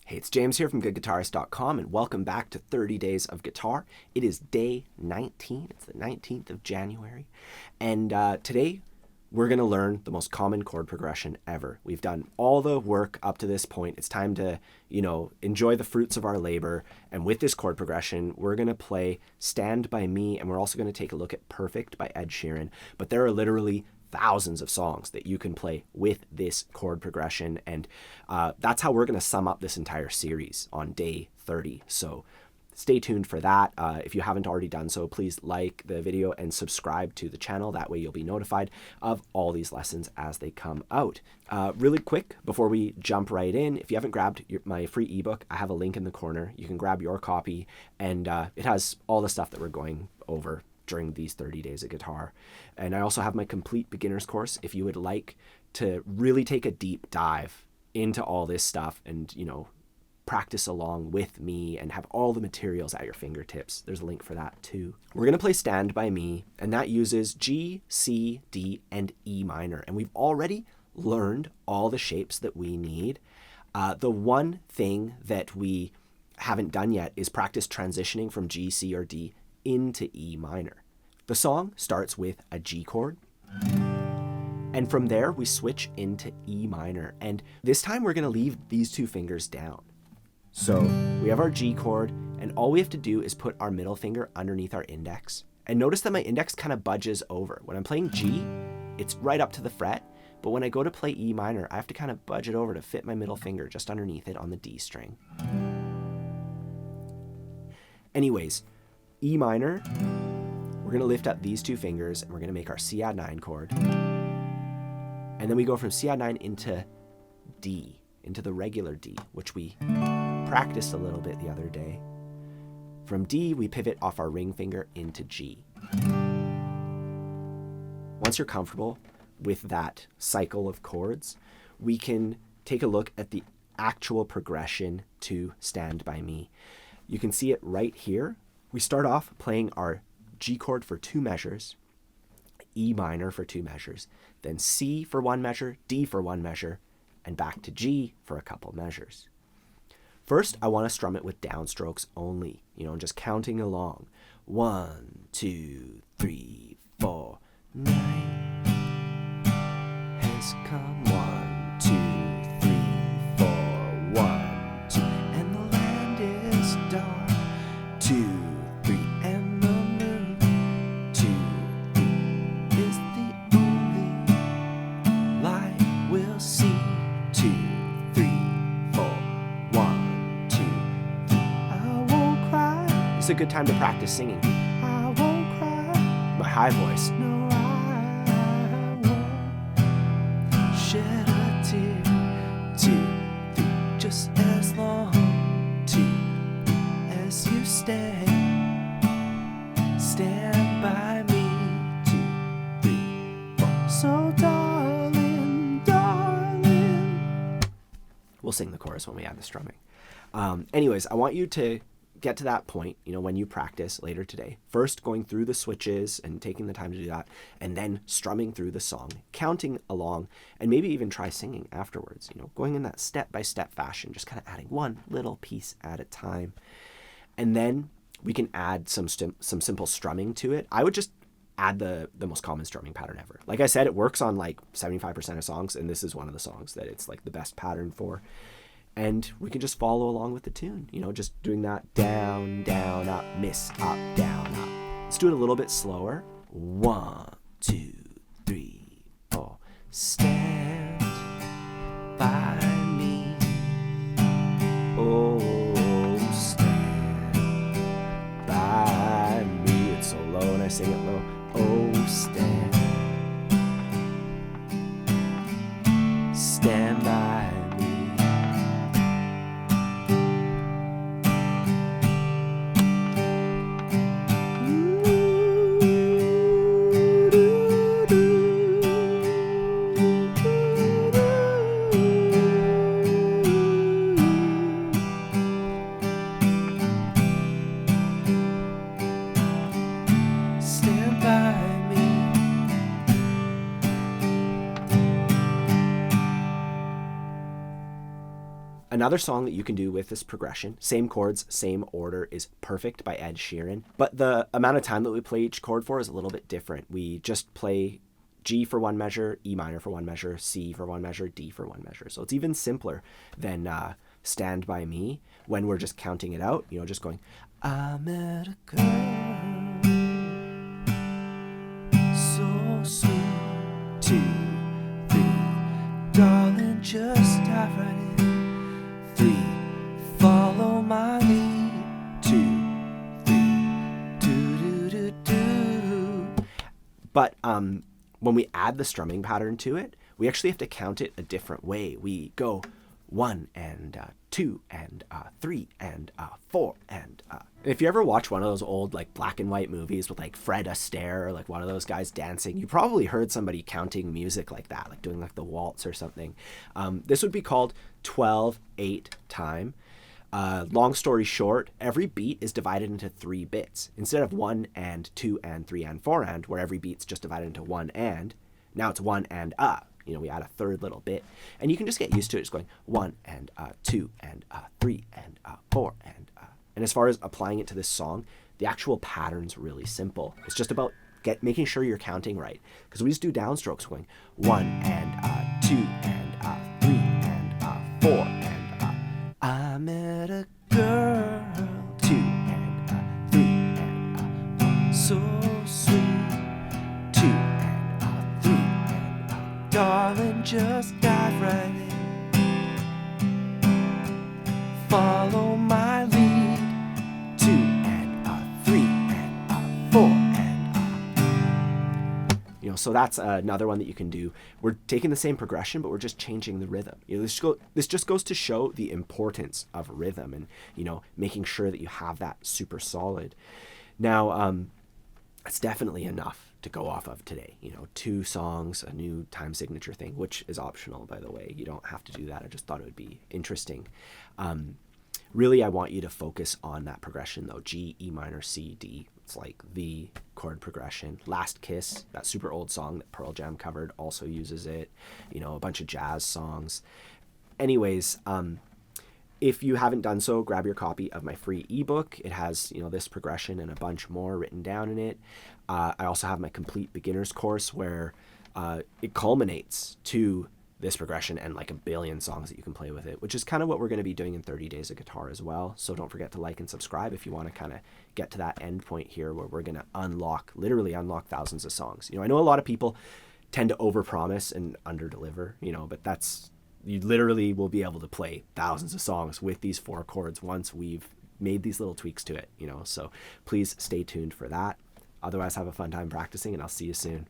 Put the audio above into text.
Hey, it's James here from GoodGuitarist.com, and welcome back to 30 Days of Guitar. It is day 19. It's the 19th of January. And today, we're going to learn the most common chord progression ever. We've done all the work up to this point. It's time to, enjoy the fruits of our labor. And with this chord progression, we're going to play Stand By Me, and we're also going to take a look at Perfect by Ed Sheeran. But there are literally thousands of songs that you can play with this chord progression, and that's how we're going to sum up this entire series on day 30. So stay tuned for that. If you haven't already done so, please like the video and subscribe to the channel. That way you'll be notified of all these lessons as they come out. Really quick, before we jump right in, if you haven't grabbed my free ebook, I have a link in the corner. You can grab your copy, and it has all the stuff that we're going over during these 30 days of guitar. And I also have my complete beginner's course if you would like to really take a deep dive into all this stuff and, practice along with me and have all the materials at your fingertips. There's a link for that too. We're going to play Stand By Me, and that uses G, C, D, and E minor. And we've already learned all the shapes that we need. The one thing that we haven't done yet is practice transitioning from G, C, or D into E minor. The song starts with a G chord, and from there we switch into E minor, and this time we're going to leave these two fingers down. So we have our G chord, and all we have to do is put our middle finger underneath our index, and notice that my index kind of budges over. When I'm playing G, it's right up to the fret, but when I go to play E minor, I have to kind of budge it over to fit my middle finger just underneath it on the D string. Anyways, E minor, we're going to lift up these two fingers, and we're going to make our C add 9 chord. And then we go from C add 9 into D, into the regular D, which we practiced a little bit the other day. From D, we pivot off our ring finger into G. Once you're comfortable with that cycle of chords, we can take a look at the actual progression to Stand By Me. You can see it right here. We start off playing our G chord for 2 measures, E minor for 2 measures, then C for 1 measure, D for 1 measure, and back to G for a couple measures. First, I want to strum it with downstrokes only, and just counting along. 1, 2, 3, 4. Night has come. 1, 2, 3, 4. 1, 2, and the land is dark. 2, 3, and the moon. 2, 3 is the only light we'll see. 2, 3, 4. 1, 2, 3. I won't cry. It's a good time to practice singing. I won't cry. My high voice. No, I won't shed a tear. 2, 3, just as long. 2, as you stand by me. 2, 3, 4. So darling, darling. We'll sing the chorus when we add the strumming. Anyways, I want you to get to that point, when you practice later today. First, going through the switches and taking the time to do that, and then strumming through the song, counting along, and maybe even try singing afterwards, going in that step-by-step fashion, just kind of adding one little piece at a time. And then we can add some simple strumming to it. I would just add the most common strumming pattern ever. Like I said, it works on like 75% of songs, and this is one of the songs that it's like the best pattern for. And we can just follow along with the tune, just doing that down, down, up, miss, up, down, up. Let's do it a little bit slower. 1, 2, 3, 4. Stand by me. Oh, stand by me. It's so low and I sing it low. Oh, stand by me. Another song that you can do with this progression, same chords, same order, is Perfect by Ed Sheeran. But the amount of time that we play each chord for is a little bit different. We just play G for one measure, E minor for one measure, C for one measure, D for one measure. So it's even simpler than Stand By Me when we're just counting it out, just going, I met a girl, so sweet, 2, 3, darling, just dive right in, 3, follow my lead, 2, 3, do, do, do, do. But when we add the strumming pattern to it, we actually have to count it a different way. We go 1 and 2 and 3 and 4 and if you ever watch one of those old like black and white movies with like Fred Astaire or like one of those guys dancing, you probably heard somebody counting music like that, like doing like the waltz or something. This would be called 12/8 time. Long story short, every beat is divided into 3 bits instead of 1 and 2 and 3 and 4 and, where every beat's just divided into 1 and. Now it's 1 and we add a third little bit, and you can just get used to it. Just going 1 and 2 and 3 and 4 and as far as applying it to this song, the actual pattern's really simple. It's just about making sure you're counting right, because we just do downstrokes going 1 and 2 and 3 and 4 and I met a girl, 2 and 3 and so sweet, 2 and 3 and darling, just dive right in, follow my lead, 2 and 3 and 4 and so that's another one that you can do. We're taking the same progression, but we're just changing the rhythm. This just goes to show the importance of rhythm and making sure that you have that super solid. Now it's definitely enough to go off of today. 2 songs, a new time signature thing, which is optional, by the way. You don't have to do that. I just thought it would be interesting. Really, I want you to focus on that progression though. G, E minor, C, D. It's like the chord progression. Last Kiss, that super old song that Pearl Jam covered, also uses it. A bunch of jazz songs. Anyways, if you haven't done so, grab your copy of my free ebook. It has, this progression and a bunch more written down in it. I also have my complete beginner's course where it culminates to this progression and like a billion songs that you can play with it, which is kind of what we're going to be doing in 30 Days of Guitar as well. So don't forget to like and subscribe if you want to kind of get to that end point here where we're going to literally unlock thousands of songs. I know a lot of people tend to overpromise and underdeliver, but you literally will be able to play thousands of songs with these 4 chords once we've made these little tweaks to it, so please stay tuned for that. Otherwise, have a fun time practicing, and I'll see you soon.